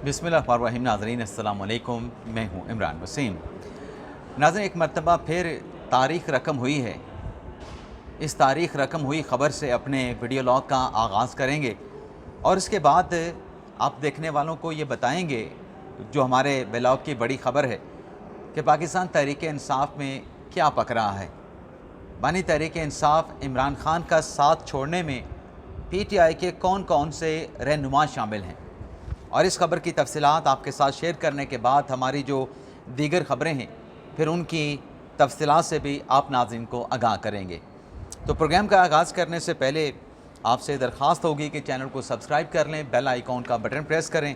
बिस्मिल्लाहिर्रहमानिर्रहीम। नाज़रीन अस्सलाम वालेकुम, मैं हूँ इमरान वसीम। नाज़रीन, एक मरतबा फिर तारीख़ रकम हुई है। इस तारीख़ रकम हुई ख़बर से अपने वीडियो लॉग का आगाज़ करेंगे और इसके बाद आप देखने वालों को ये बताएंगे, जो हमारे ब्लॉग की बड़ी ख़बर है, कि पाकिस्तान तहरीक इंसाफ में क्या पक रहा है। बानी तहरीक इंसाफ इमरान खान का साथ छोड़ने में PTI के कौन कौन से रहनुमा शामिल हैं, और इस खबर की तफसीलात आपके साथ शेयर करने के बाद हमारी जो दीगर ख़बरें हैं फिर उनकी तफसीलात से भी आप नाज़रीन को आगाह करेंगे। तो प्रोग्राम का आगाज़ करने से पहले आपसे दरख्वास्त होगी कि चैनल को सब्सक्राइब कर लें, बेल आइकॉन का बटन प्रेस करें।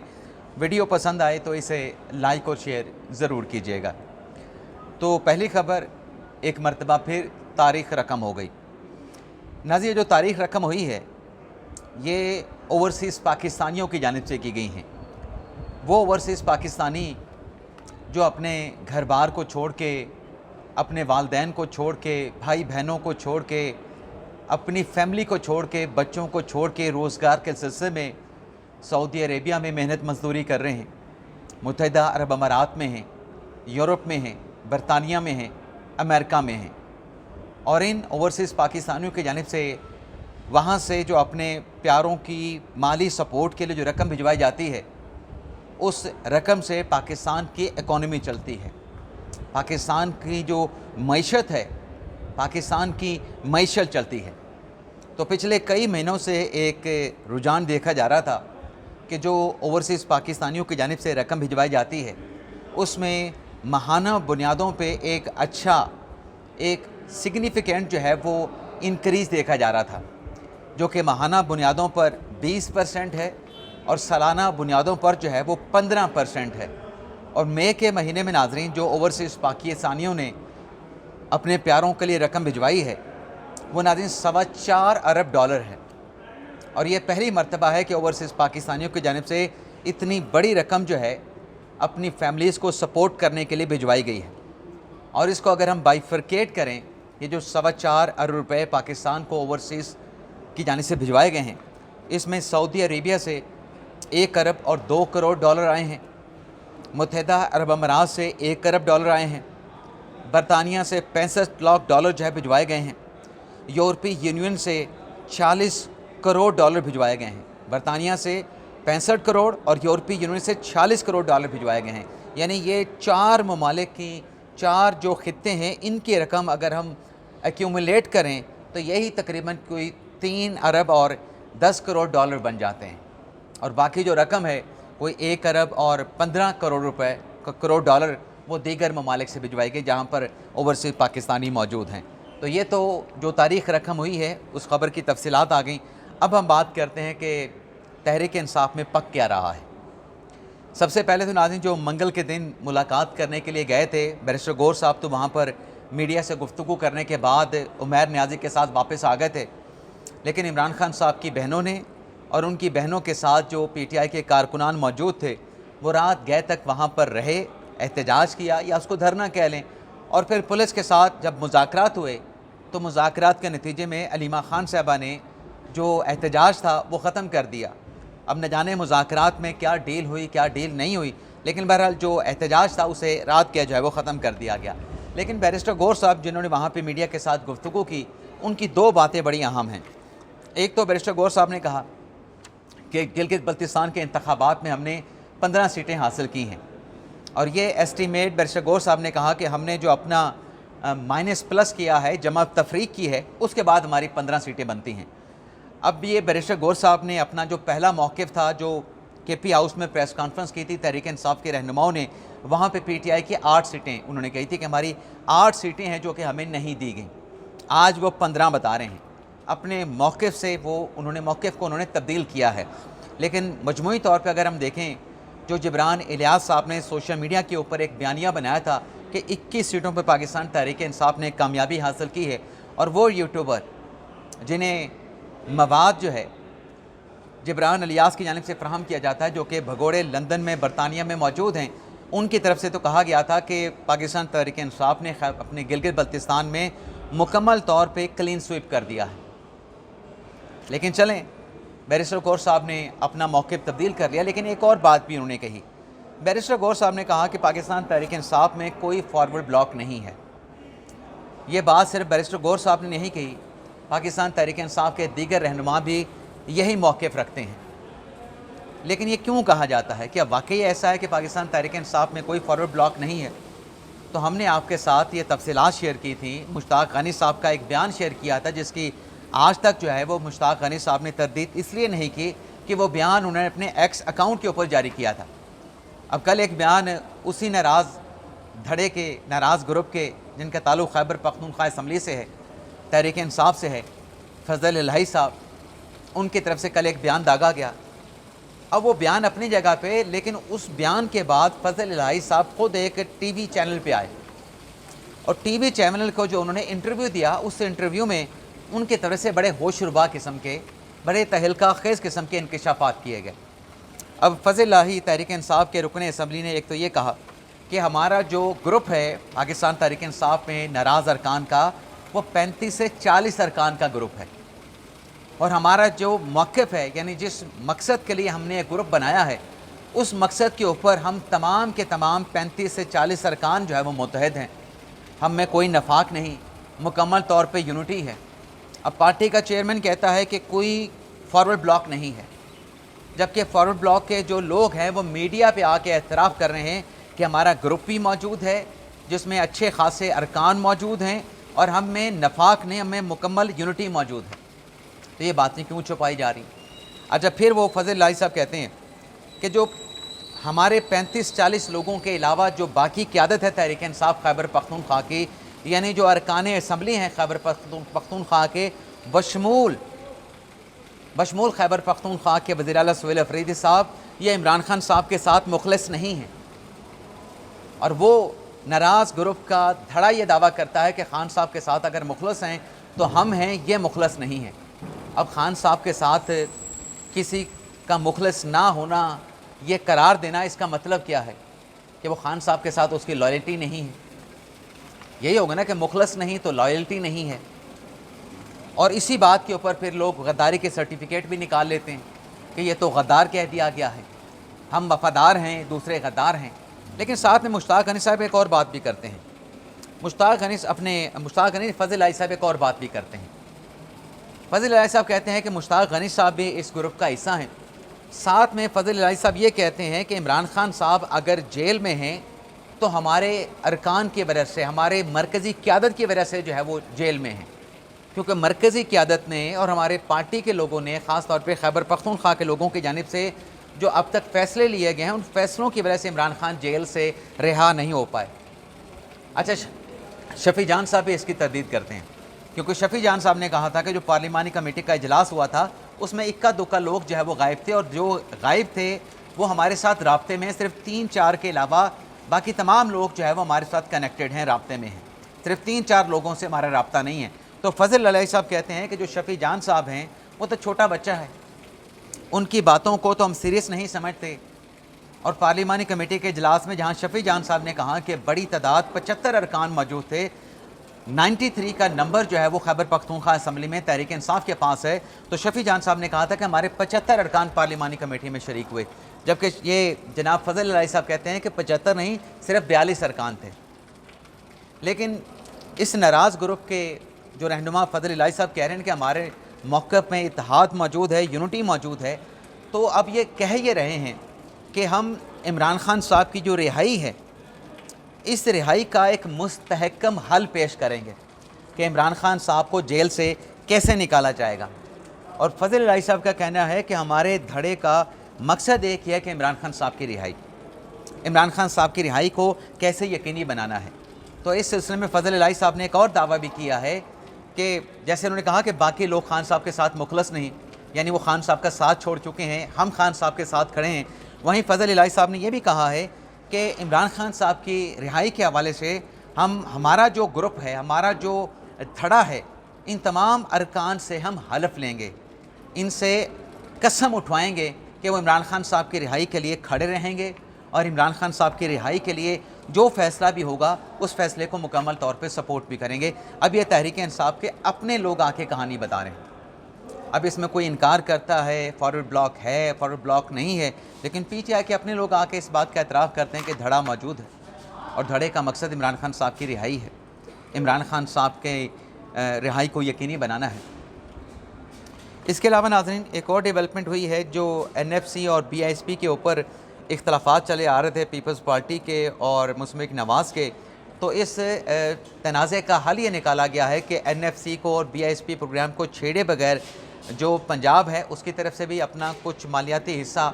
वीडियो पसंद आए तो इसे लाइक और शेयर ज़रूर कीजिएगा। तो पहली ख़बर, एक मरतबा फिर तारीख़ रकम हो गई। नाज़रीन, जो तारीख़ रकम हुई है ये ओवरसीज़ पाकिस्तानियों की जानिब से की गई हैं। वो ओवरसीज़ पाकिस्तानी जो अपने घर बार को छोड़ के, अपने वालदैन को छोड़ के, भाई बहनों को छोड़ के, अपनी फैमिली को छोड़ के, बच्चों को छोड़ के रोज़गार के सिलसिले में सऊदी अरेबिया में मेहनत मजदूरी कर रहे हैं, मुत्तहिदा अरब अमारात में हैं, यूरोप में हैं, बरतानिया में हैं, अमेरिका में हैं। और इन ओवरसीज़ पाकिस्तानियों की जानिब से वहाँ से जो अपने प्यारों की माली सपोर्ट के लिए जो रकम भिजवाई जाती है, उस रकम से पाकिस्तान की इकॉनमी चलती है। पाकिस्तान की जो मईशत है, पाकिस्तान की मईशत चलती है। तो पिछले कई महीनों से एक रुझान देखा जा रहा था कि जो ओवरसीज़ पाकिस्तानियों की जानिब से रकम भिजवाई जाती है उसमें माहाना बुनियादों पे एक अच्छा, एक सिग्निफिकेंट जो है वो इंक्रीज़ देखा जा रहा था, जो कि माहाना बुनियादों पर 20% है और सालाना बुनियादों पर जो है वो 15% है। और मई के महीने में नाज़रीन जो ओवरसीज़ पाकिस्तानियों ने अपने प्यारों के लिए रकम भिजवाई है वो नाज़रीन $4.25 अरब है। और ये पहली मरतबा है कि ओवरसीज़ पाकिस्तानियों की जानिब से इतनी बड़ी रकम जो है अपनी फैमिलीज़ को सपोर्ट करने के लिए भिजवाई गई है। और इसको अगर हम बाइफरकेट करें, ये जो $4.25 अरब पाकिस्तान को ओवरसीज़ की जानिब से भिजवाए गए हैं, इसमें सऊदी अरेबिया से 1 अरब और 2 करोड़ डॉलर आए हैं, मुत्तहिदा अरब अमारात से 1 अरब डॉलर आए हैं, बरतानिया से 65 लाख डॉलर जो है भिजवाए गए हैं, यूरोपीय यूनियन से 40 करोड़ डॉलर भिजवाए गए हैं। बरतानिया से 65 करोड़ और यूरोपीय यूनियन से 40 करोड़ डॉलर भिजवाए गए हैं। यानी ये 4 ममालिक की, 4 जो खित्ते हैं, इनकी रकम अगर हम एक्यूमुलेट करें तो यही तकरीबन कोई 3 अरब और 10 करोड़ डॉलर बन जाते हैं। और बाकी जो रकम है कोई 1 अरब और 15 करोड़ डॉलर वो दीगर ममालिक से भिजवाई गई जहाँ पर ओवरसीज़ पाकिस्तानी मौजूद हैं। तो ये तो जो तारीख़ रकम हुई है उस ख़बर की तफसीलात आ गई। अब हम बात करते हैं कि तहरीक इंसाफ में पक क्या रहा है। सबसे पहले तो नाज़रीन जो मंगल के दिन मुलाकात करने के लिए गए थे बैरिस्टर गौर साहब, तो वहाँ पर मीडिया से गुफ्तगू करने के बाद उमैर नियाज़ी के साथ वापस आ गए थे। लेकिन इमरान खान साहब की बहनों ने और उनकी बहनों के साथ जो PTI के कारकुनान मौजूद थे वो रात गए तक वहाँ पर रहे, एहतजाज किया या उसको धरना कह लें। और फिर पुलिस के साथ जब मुज़ाकरात हुए तो मुज़ाकरात के नतीजे में अलीमा खान साहबा ने जो एहतजाज था वो ख़त्म कर दिया। अब न जाने मुज़ाकरात में क्या डील हुई, क्या डील नहीं हुई, लेकिन बहरहाल जो एहतजाज था उसे रात के जो है वो ख़त्म कर दिया गया। लेकिन बैरिस्टर गौर साहब जिन्होंने वहाँ पे मीडिया के साथ गुफ्तगू की, उनकी 2 बातें बड़ी अहम हैं। एक तो बैरिस्टर गौर साहब ने कहा कि गिलगित बल्तिस्तान के इंतखाबात में हमने 15 सीटें हासिल की हैं, और ये एस्टीमेट बैरिस्टर गौर साहब ने कहा कि हमने जो अपना माइनस प्लस किया है, जमा तफरीक की है, उसके बाद हमारी 15 सीटें बनती हैं। अब ये बैरिस्टर गौर साहब ने अपना जो पहला मौक़िफ़ था, जो KP हाउस में प्रेस कॉन्फ्रेंस की थी तहरीक इंसाफ के रहनुमाओं ने, वहाँ पे PTI की 8 सीटें उन्होंने कही थी कि हमारी 8 सीटें हैं जो कि हमें नहीं दी गई। आज वो 15 बता रहे हैं। अपने मौक़िफ़ से वो उन्होंने मौक़िफ़ को उन्होंने तब्दील किया है। लेकिन मजमूई तौर पे अगर हम देखें, जो जिब्रान इलियास साहब ने सोशल मीडिया के ऊपर एक बयानिया बनाया था कि 21 सीटों पर पाकिस्तान तहरीक इंसाफ ने कामयाबी हासिल की है, और वो यूट्यूबर जिन्हें मवाद जो है जिब्रान इलियास की जानिब से फ़राहम किया जाता है, जो कि भगोड़े लंदन में, बरतानिया में मौजूद हैं, उनकी तरफ से तो कहा गया था कि पाकिस्तान तहरीक इंसाफ ने अपने गिलगित बल्तिस्तान में मुकम्मल तौर पे क्लीन स्वीप कर दिया है। लेकिन चलें, बैरिस्टर गौर साहब ने अपना मौक़िफ़ तब्दील कर लिया, लेकिन एक और बात भी उन्होंने कही। बैरिस्टर गौर साहब ने कहा कि पाकिस्तान तहरीक इंसाफ में कोई फॉरवर्ड ब्लॉक नहीं है। ये बात सिर्फ बैरिस्टर गौर साहब ने नहीं कही, पाकिस्तान तहरीक इंसाफ के दीगर रहनुमा भी यही मौक़िफ़ रखते हैं। लेकिन ये क्यों कहा जाता है? क्या वाकई ऐसा है कि पाकिस्तान तहरीक इंसाफ में कोई फॉरवर्ड ब्लॉक नहीं है? तो हमने आपके साथ ये तफसीलात शेयर की थी। मुश्ताक गनी साहब का एक बयान शेयर किया था, जिसकी आज तक जो है वो मुश्ताक गनी साहब ने तरदीद इसलिए नहीं की कि वो बयान उन्होंने अपने एक्स अकाउंट के ऊपर जारी किया था। अब कल एक बयान उसी नाराज़ धड़े के, नाराज़ ग्रुप के, जिनका ताल्लुक़ खैबर पख्तूनख्वा असम्बली से है, तहरीक इंसाफ से है, फजल इलाही साहब, उनकी तरफ से कल एक बयान दागा गया। अब वो बयान अपनी जगह पे, लेकिन उस बयान के बाद फजल इलाही साहब खुद एक टीवी चैनल पे आए और टीवी चैनल को जो उन्होंने इंटरव्यू दिया, उस इंटरव्यू में उनकी तरफ से बड़े होशरुबा किस्म के, बड़े तहलका खेज़ किस्म के इंकशाफात किए गए। अब फजल इलाही तहरीक इंसाफ के रुकन असम्बली ने एक तो ये कहा कि हमारा जो ग्रुप है पाकिस्तान तहरीक इंसाफ में नाराज़ अरकान का, वो 35 से 40 अरकान का ग्रुप है, और हमारा जो मौक़िफ़ है, यानी जिस मकसद के लिए हमने एक ग्रुप बनाया है, उस मकसद के ऊपर हम तमाम के तमाम 35 से 40 अरकान जो है वो मुत्तहद हैं। हम में कोई नफाक नहीं, मुकम्मल तौर पे यूनिटी है। अब पार्टी का चेयरमैन कहता है कि कोई फॉरवर्ड ब्लॉक नहीं है, जबकि फॉरवर्ड ब्लॉक के जो लोग हैं वो मीडिया पे आके एतराफ़ कर रहे हैं कि हमारा ग्रुप भी मौजूद है, जिसमें अच्छे खासे अरकान मौजूद हैं, और हम में नफाक नहीं, हमें मुकम्मल यूनिटी मौजूद है। तो ये बातें क्यों छुपाई जा रही? अच्छा, फिर वो फजल इलाही साहब कहते हैं कि जो हमारे 35-40 लोगों के अलावा जो बाकी क़यादत है तहरीक इंसाफ खैबर पख्तूनख्वा की, यानी जो अरकान असम्बली हैं खैबर पख्तूनख्वा के, बशमूल खैबर पख्तूनख्वा के वज़ीर आला सुहेल अफरीदी साहब, ये इमरान खान साहब के साथ मुखलिस नहीं हैं। और वो नाराज़ ग्रुप का धड़ा ये दावा करता है कि खान साहब के साथ अगर मुखलिस हैं तो हम हैं, ये मुखलिस नहीं हैं। अब खान साहब के साथ किसी का मुखलिस ना होना, ये करार देना, इसका मतलब क्या है? कि वो खान साहब के साथ उसकी लॉयल्टी नहीं है। यही होगा ना कि मुखलिस नहीं तो लॉयल्टी नहीं है। और इसी बात के ऊपर फिर लोग गद्दारी के सर्टिफिकेट भी निकाल लेते हैं कि ये तो गद्दार कह दिया गया है, हम वफ़ादार हैं, दूसरे गद्दार हैं। लेकिन साथ में मुश्ताक गनी साहब एक और बात भी करते हैं। मुश्ताक गनी फजल इलाही साहब एक और बात भी करते हैं। फजल इलाही साहब कहते हैं कि मुश्ताक गनी साहब भी इस ग्रुप का हिस्सा हैं। साथ में फजल इलाही साहब ये कहते हैं कि इमरान खान साहब अगर जेल में हैं तो हमारे अरकान की वजह से, हमारे मरकज़ी क़यादत की वजह से जो है वो जेल में हैं, क्योंकि मरकज़ी क़यादत ने और हमारे पार्टी के लोगों ने, ख़ास तौर पे खैबर पख्तूनख्वा के लोगों की जानिब से जो अब तक फ़ैसले लिए गए हैं, उन फ़ैसलों की वजह से इमरान खान जेल से रिहा नहीं हो पाए। अच्छा, शफ़ी जान साहब भी इसकी तरदीद करते हैं, क्योंकि शफ़ी जान साहब ने कहा था कि जो पार्लिमानी कमेटी का इजलास हुआ था उसमें इक्का दुक्का लोग जो है वो गायब थे, और जो गायब थे वो हमारे साथ राब्ते में, सिर्फ 3-4 के अलावा बाकी तमाम लोग जो है वो हमारे साथ कनेक्टेड हैं, राब्ते में हैं। सिर्फ 3-4 लोगों से हमारा राब्ता नहीं है। तो फजल इलाही साहब कहते हैं कि जो शफ़ी जान साहब हैं वो तो छोटा बच्चा है, उनकी बातों को तो हम सीरियस नहीं समझते। और पार्लिमानी कमेटी के इजलास में जहाँ शफ़ी जान साहब ने कहा कि बड़ी तादाद 75 अरकान मौजूद थे, 93 का नंबर जो है वो खैबर पख्तूनख्वा असम्बली में तहरीक इंसाफ के पास है, तो शफ़ी जान साहब ने कहा था कि हमारे 75 अरकान पार्लिमानी कमेटी में शरीक हुए, जबकि ये जनाब फजल इलाही साहब कहते हैं कि 75 नहीं, सिर्फ 42 अरकान थे। लेकिन इस नाराज़ ग्रुप के जो रहनुमा फजल इलाही साहब कह रहे हैं कि हमारे मौक़िफ़ में इत्तेहाद मौजूद है, यूनिटी मौजूद है, तो अब ये कह ये रहे हैं कि हम इमरान खान साहब की जो रिहाई है, इस रिहाई का एक मुस्तहकम हल पेश करेंगे कि इमरान खान साहब को जेल से कैसे निकाला जाएगा। और फजल इलाही साहब का कहना है कि हमारे धड़े का मकसद एक ही है कि इमरान खान साहब की रिहाई, इमरान खान साहब की रिहाई को कैसे यकीनी बनाना है। तो इस सिलसिले में फजल इलाही साहब ने एक और दावा भी किया है कि जैसे उन्होंने कहा कि बाकी लोग खान साहब के साथ मुखलस नहीं, यानी वो खान साहब का साथ छोड़ चुके हैं, हम खान साहब के साथ खड़े हैं। वहीं फजल इलाही साहब ने यह भी कहा है कि इमरान खान साहब की रिहाई के हवाले से हमारा जो ग्रुप है, हमारा जो धड़ा है, इन तमाम अरकान से हम हलफ लेंगे, इनसे कसम उठवाएंगे कि वो इमरान खान साहब की रिहाई के लिए खड़े रहेंगे, और इमरान खान साहब की रिहाई के लिए जो फ़ैसला भी होगा उस फ़ैसले को मुकम्मल तौर पे सपोर्ट भी करेंगे। अब ये तहरीक इंसाफ के अपने लोग आके कहानी बता रहे हैं। اب اس میں کوئی انکار کرتا ہے فارورڈ بلاک ہے، فارورڈ بلاک نہیں ہے، لیکن پی ٹی آئی کے اپنے لوگ آ کے اس بات کا اعتراف کرتے ہیں کہ دھڑا موجود ہے اور دھڑے کا مقصد عمران خان صاحب کی رہائی ہے، عمران خان صاحب کے رہائی کو یقینی بنانا ہے۔ اس کے علاوہ ناظرین ایک اور ڈیولپمنٹ ہوئی ہے جو این ایف سی اور بی آئی ایس پی کے اوپر اختلافات چلے آ رہے تھے پیپلز پارٹی کے اور مسلم نواز کے، تو اس تنازع کا حل یہ نکالا گیا ہے کہ این ایف سی کو اور B I S P programme کو چھیڑے بغیر جو پنجاب ہے اس کی طرف سے بھی اپنا کچھ مالیاتی حصہ،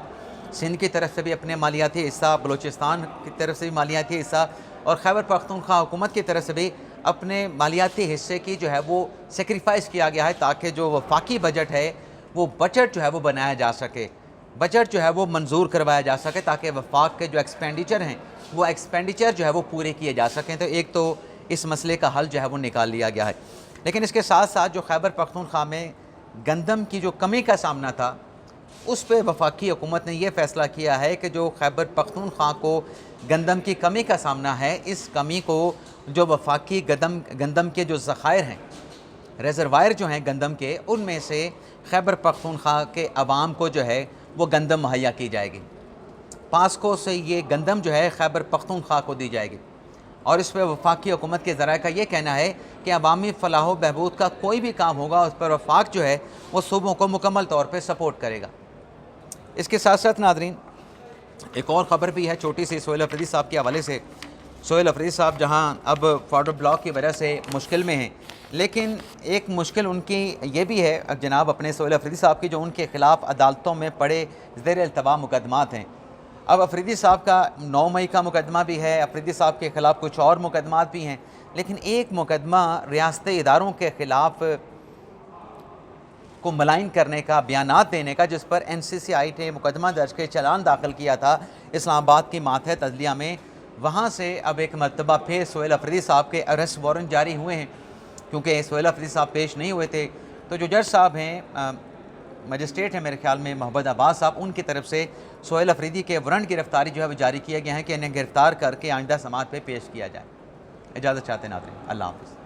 سندھ کی طرف سے بھی اپنے مالیاتی حصہ، بلوچستان کی طرف سے بھی مالیاتی حصہ اور خیبر پختونخوا حکومت کی طرف سے بھی اپنے مالیاتی حصے کی جو ہے وہ سیکریفائز کیا گیا ہے تاکہ جو وفاقی بجٹ ہے وہ بجٹ جو ہے وہ بنایا جا سکے، بجٹ جو ہے وہ منظور کروایا جا سکے تاکہ وفاق کے جو ایکسپینڈیچر ہیں وہ ایکسپینڈیچر جو ہے وہ پورے کیے جا سکیں۔ تو ایک تو اس مسئلے کا حل جو ہے وہ نکال لیا گیا ہے، لیکن اس کے ساتھ ساتھ جو خیبر پختونخوا میں گندم کی جو کمی کا سامنا تھا اس پہ وفاقی حکومت نے یہ فیصلہ کیا ہے کہ جو خیبر پختونخوا کو گندم کی کمی کا سامنا ہے، اس کمی کو جو وفاقی گندم کے جو ذخائر ہیں، ریزروائر جو ہیں گندم کے، ان میں سے خیبر پختونخوا کے عوام کو جو ہے وہ گندم مہیا کی جائے گی، پاسکو سے یہ گندم جو ہے خیبر پختونخوا کو دی جائے گی، اور اس پہ وفاقی حکومت کے ذرائع کا یہ کہنا ہے کہ عوامی فلاح و بہبود کا کوئی بھی کام ہوگا اس پر وفاق جو ہے وہ صوبوں کو مکمل طور پہ سپورٹ کرے گا۔ اس کے ساتھ ساتھ ناظرین ایک اور خبر بھی ہے چھوٹی سی سہیل افریدی صاحب کے حوالے سے۔ سہیل افریدی صاحب جہاں اب فارورڈ بلاک کی وجہ سے مشکل میں ہیں، لیکن ایک مشکل ان کی یہ بھی ہے جناب اپنے سہیل افریدی صاحب کی، جو ان کے خلاف عدالتوں میں پڑے زیر التوا مقدمات ہیں۔ اب افریدی صاحب کا 9 مئی کا مقدمہ بھی ہے، افریدی صاحب کے خلاف کچھ اور مقدمات بھی ہیں، لیکن ایک مقدمہ ریاستی اداروں کے خلاف کو ملائن کرنے کا، بیانات دینے کا، جس پر این سی سی آئی نے مقدمہ درج کے چلان داخل کیا تھا اسلام آباد کی ماتحت عدلیہ میں، وہاں سے اب ایک مرتبہ پھر سہیل افریدی صاحب کے اریسٹ وارنٹ جاری ہوئے ہیں، کیونکہ سہیل افریدی صاحب پیش نہیں ہوئے تھے۔ تو جو جج صاحب ہیں، مجسٹریٹ ہیں میرے خیال میں محمد عباس صاحب، ان کی طرف سے سہیل افریدی کے وارنٹ گرفتاری جو ہے وہ جاری کیا گیا ہے کہ انہیں گرفتار کر کے آئندہ سماعت پہ پیش کیا جائے۔ اجازت چاہتے ہیں ناظرین، اللہ حافظ۔